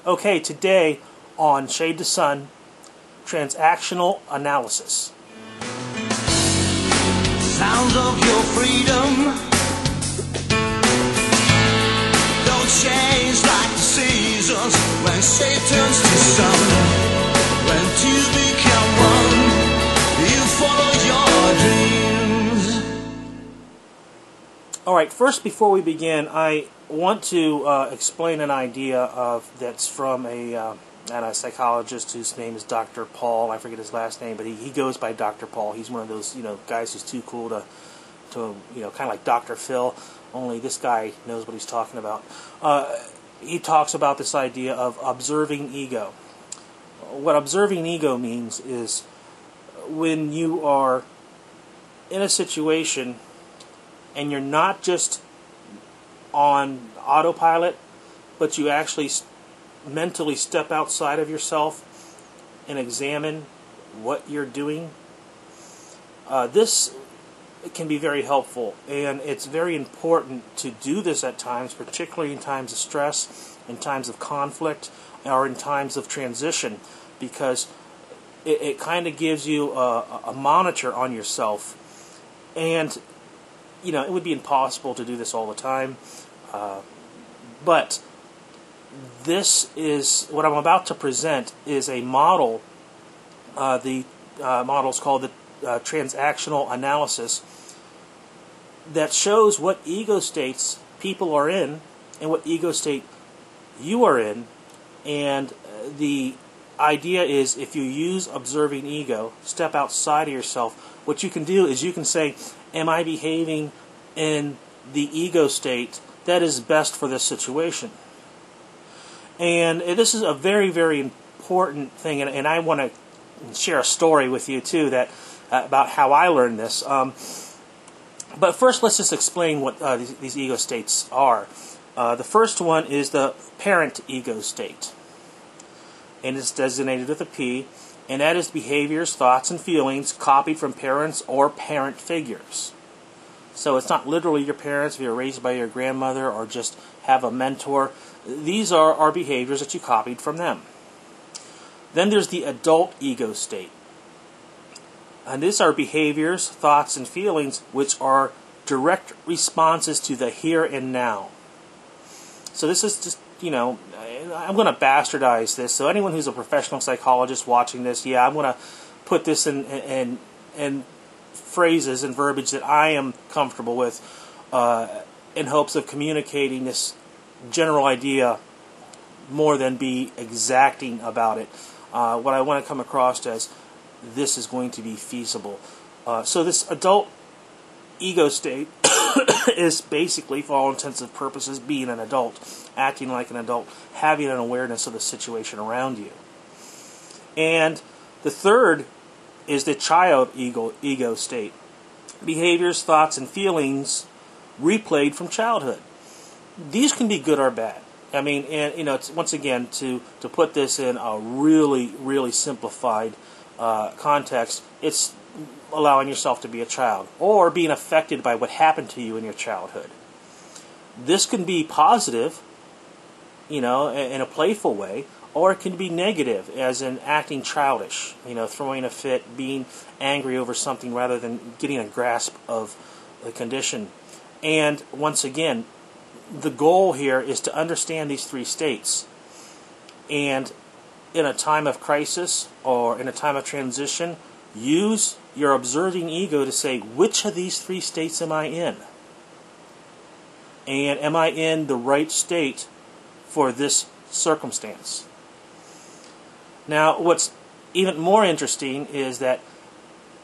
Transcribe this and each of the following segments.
Okay, today on Shade to Sun, Transactional Analysis. Sounds of your freedom don't change like the seasons when shade turns to sun. When two become one, you follow your dreams. Alright, first before we begin, I want to explain an idea that's from a psychologist whose name is Dr. Paul. I forget his last name, but he goes by Dr. Paul. He's one of those guys who's too cool to kind of like Dr. Phil. Only this guy knows what he's talking about. He talks about this idea of observing ego. What observing ego means is when you are in a situation and you're not just on autopilot, but you actually mentally step outside of yourself and examine what you're doing. This can be very helpful, and it's very important to do this at times, particularly in times of stress, in times of conflict, or in times of transition, because it kind of gives you a monitor on yourself. And it would be impossible to do this all the time, but this is what I'm about to present is a model. The model is called the Transactional Analysis, that shows what ego states people are in and what ego state you are in. And the idea is, if you use observing ego, step outside of yourself, what you can do is you can say, am I behaving in the ego state that is best for this situation? And this is a very, very important thing, and I want to share a story with you too that about how I learned this. But first, let's just explain what these ego states are. The first one is the parent ego state, and it's designated with a P, and that is behaviors, thoughts, and feelings copied from parents or parent figures. So it's not literally your parents if you're raised by your grandmother or just have a mentor. These are behaviors that you copied from them. Then there's the adult ego state. And these are behaviors, thoughts, and feelings which are direct responses to the here and now. So this is just, I'm going to bastardize this. So anyone who's a professional psychologist watching this, I'm going to put this in phrases and verbiage that I am comfortable with in hopes of communicating this general idea more than be exacting about it. What I want to come across as, this is going to be feasible. So this adult ego state is basically, for all intents and purposes, being an adult, acting like an adult, having an awareness of the situation around you. And the third is the child ego state. Behaviors, thoughts, and feelings replayed from childhood. These can be good or bad. I mean, and it's, once again, to put this in a really, really simplified context, it's allowing yourself to be a child or being affected by what happened to you in your childhood. This can be positive, in a playful way, or it can be negative, as in acting childish, throwing a fit, being angry over something rather than getting a grasp of the condition. And once again, the goal here is to understand these three states. And in a time of crisis or in a time of transition, use your observing ego to say, which of these three states am I in? And am I in the right state for this circumstance? Now, what's even more interesting is that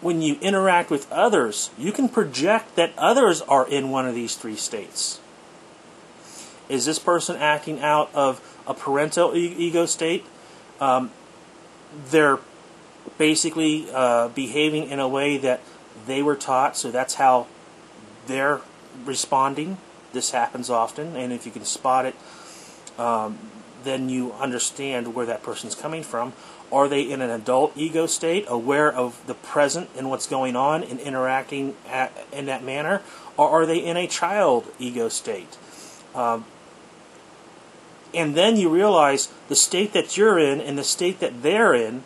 when you interact with others, you can project that others are in one of these three states. Is this person acting out of a parental ego state? They're basically behaving in a way that they were taught, so that's how they're responding. This happens often, and if you can spot it, then you understand where that person's coming from. Are they in an adult ego state, aware of the present and what's going on and interacting in that manner? Or are they in a child ego state? And then you realize the state that you're in and the state that they're in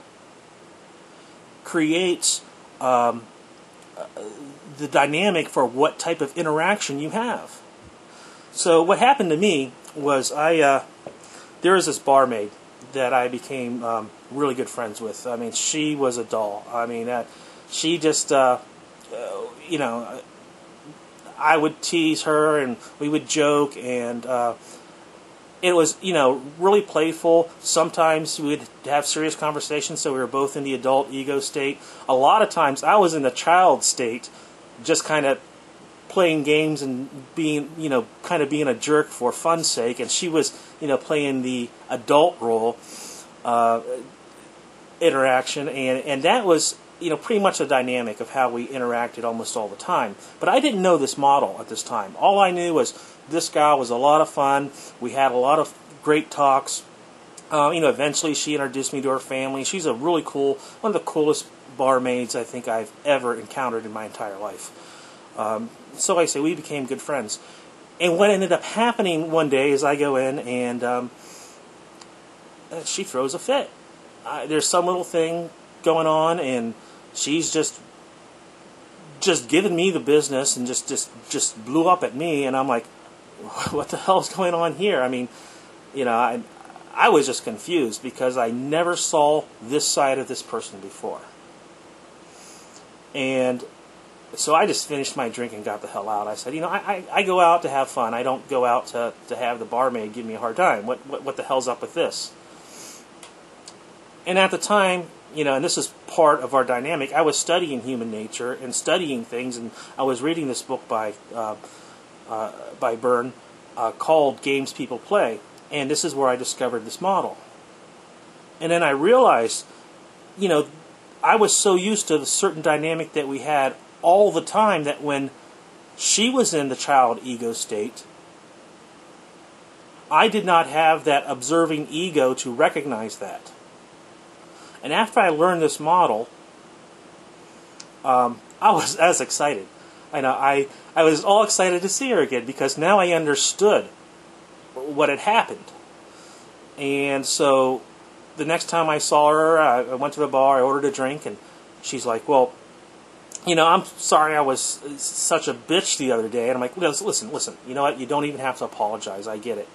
creates the dynamic for what type of interaction you have. So what happened to me was there was this barmaid that I became really good friends with. I mean, she was a doll. I mean, she just, you know, I would tease her and we would joke, and it was, you know, really playful. Sometimes we'd have serious conversations, so we were both in the adult ego state. A lot of times I was in the child state, just kind of playing games and being, you know, kind of being a jerk for fun's sake, and she was, you know, playing the adult role interaction, and that was, you know, pretty much the dynamic of how we interacted almost all the time. But I didn't know this model at this time. All I knew was this gal was a lot of fun. We had a lot of great talks. You know, eventually she introduced me to her family. She's a really cool, one of the coolest barmaids I think I've ever encountered in my entire life. So like I say, we became good friends. And what ended up happening one day is I go in and she throws a fit. There's some little thing going on, and she's just giving me the business and just blew up at me, and I'm like, what the hell is going on here? I mean, you know, I was just confused because I never saw this side of this person before. And so I just finished my drink and got the hell out. I said, you know, I go out to have fun. I don't go out to have the barmaid give me a hard time. What the hell's up with this? And at the time, you know, and this is part of our dynamic, I was studying human nature and studying things, and I was reading this book by Byrne called Games People Play, and this is where I discovered this model. And then I realized, you know, I was so used to the certain dynamic that we had all the time that when she was in the child ego state, I did not have that observing ego to recognize that. And after I learned this model, I was excited. I was all excited to see her again because now I understood what had happened. And so the next time I saw her, I went to the bar, I ordered a drink, and she's like, well, you know, I'm sorry I was such a bitch the other day. And I'm like, listen, you know what, you don't even have to apologize, I get it.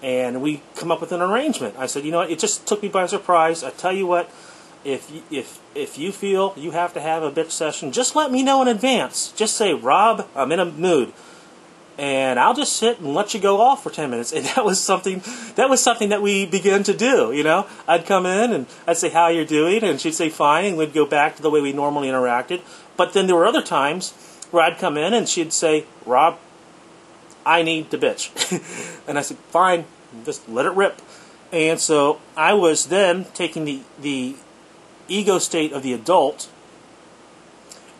And we come up with an arrangement. I said, you know what, it just took me by surprise. I tell you what, if you feel you have to have a bitch session, just let me know in advance. Just say, Rob, I'm in a mood, and I'll just sit and let you go off for 10 minutes. And that was something that we began to do. You know, I'd come in and I'd say, how you're doing, and she'd say fine, and we'd go back to the way we normally interacted. But then there were other times where I'd come in and she'd say, Rob, I need to bitch. And I said, fine, just let it rip. And so I was then taking the ego state of the adult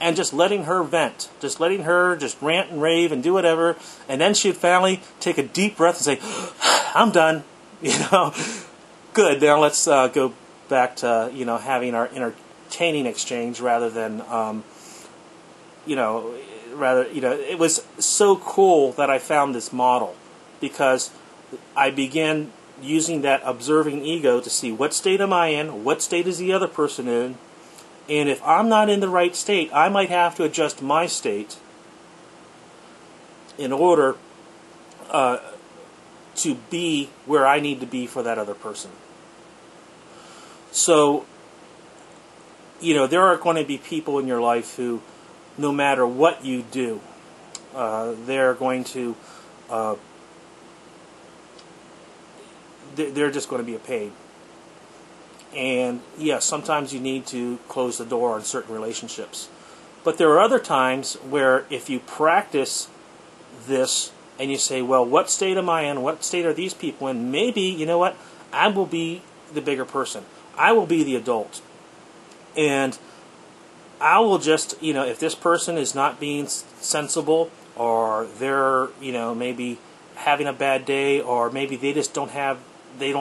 and just letting her vent, just letting her just rant and rave and do whatever. And then she'd finally take a deep breath and say, I'm done. You know, good. Now let's go back to, you know, having our entertaining exchange rather than, it was so cool that I found this model because I began using that observing ego to see what state am I in, what state is the other person in, and if I'm not in the right state, I might have to adjust my state in order to be where I need to be for that other person. So, you know, there are going to be people in your life who, no matter what you do, they're going to, they're just going to be a pain. And yes, sometimes you need to close the door on certain relationships. But there are other times where if you practice this and you say, well, what state am I in? What state are these people in? Maybe, you know what, I will be the bigger person. I will be the adult. And I will just, you know, if this person is not being sensible, or they're, you know, maybe having a bad day, or maybe they just don't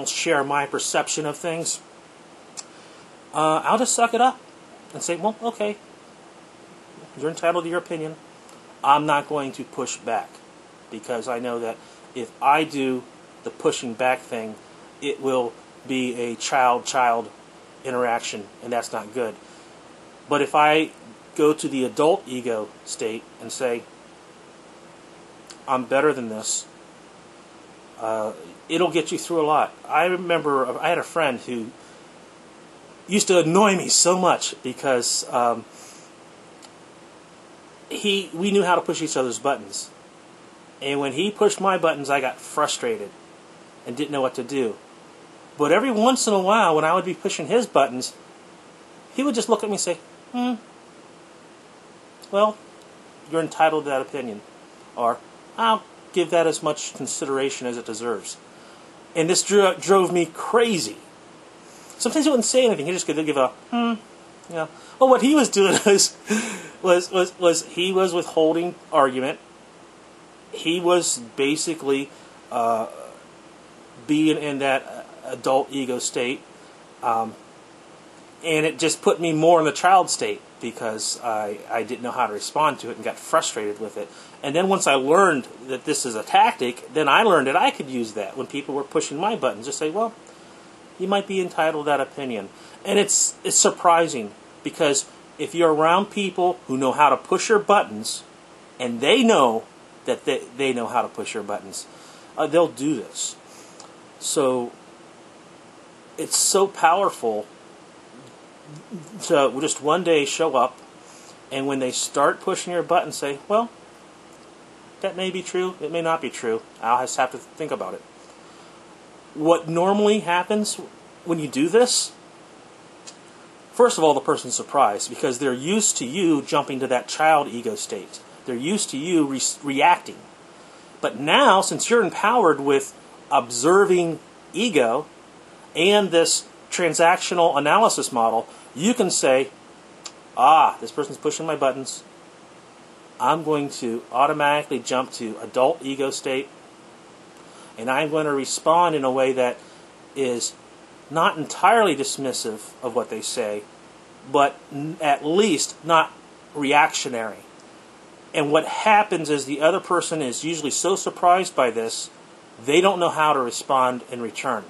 share my perception of things, I'll just suck it up and say, well, okay, you're entitled to your opinion. I'm not going to push back because I know that if I do the pushing back thing, it will be a child-child interaction, and that's not good. But if I go to the adult ego state and say, I'm better than this, it'll get you through a lot. I remember I had a friend who used to annoy me so much because we knew how to push each other's buttons. And when he pushed my buttons, I got frustrated and didn't know what to do. But every once in a while, when I would be pushing his buttons, he would just look at me and say, well, you're entitled to that opinion. Or, I'll give that as much consideration as it deserves. And this drove me crazy. Sometimes he wouldn't say anything. He just could give a, you know. Well, what he was doing was he was withholding argument. He was basically being in that adult ego state. And it just put me more in the child state because I didn't know how to respond to it and got frustrated with it. And then once I learned that this is a tactic, then I learned that I could use that when people were pushing my buttons. Just say, well, you might be entitled to that opinion. And it's surprising because if you're around people who know how to push your buttons and they know that they know how to push your buttons, they'll do this. So it's so powerful to just one day show up, and when they start pushing your button, say, well, that may be true, it may not be true. I'll just have to think about it. What normally happens when you do this, first of all, the person's surprised because they're used to you jumping to that child ego state. They're used to you reacting. But now, since you're empowered with observing ego and this transactional analysis model, you can say, this person's pushing my buttons. I'm going to automatically jump to adult ego state, and I'm going to respond in a way that is not entirely dismissive of what they say, but at least not reactionary. And what happens is the other person is usually so surprised by this, they don't know how to respond in return.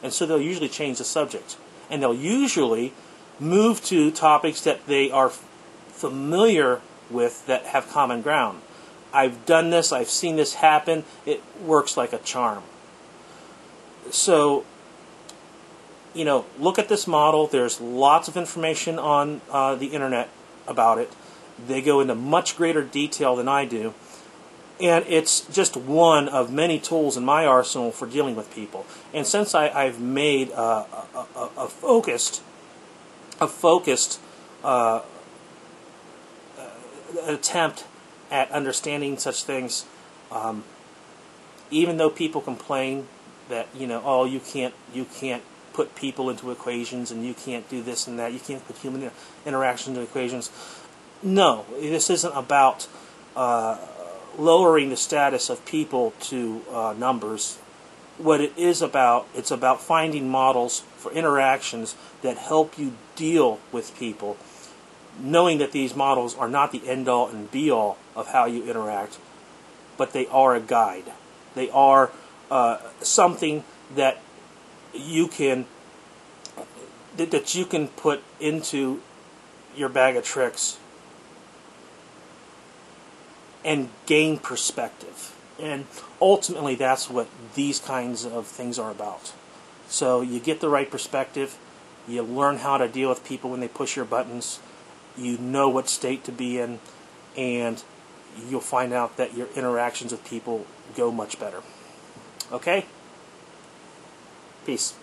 And so they'll usually change the subject. And they'll usually move to topics that they are familiar with that have common ground. I've done this, I've seen this happen, it works like a charm. So, look at this model. There's lots of information on the internet about it. They go into much greater detail than I do. And it's just one of many tools in my arsenal for dealing with people. And since I've made a focused attempt at understanding such things, even though people complain that you can't put people into equations and you can't do this and that, you can't put human interaction into equations. No, this isn't about lowering the status of people to numbers. What it is about, it's about finding models for interactions that help you deal with people, knowing that these models are not the end-all and be-all of how you interact, but they are a guide. They are something that you can put into your bag of tricks and gain perspective. And ultimately, that's what these kinds of things are about. So you get the right perspective, you learn how to deal with people when they push your buttons, you know what state to be in, and you'll find out that your interactions with people go much better. Okay? Peace.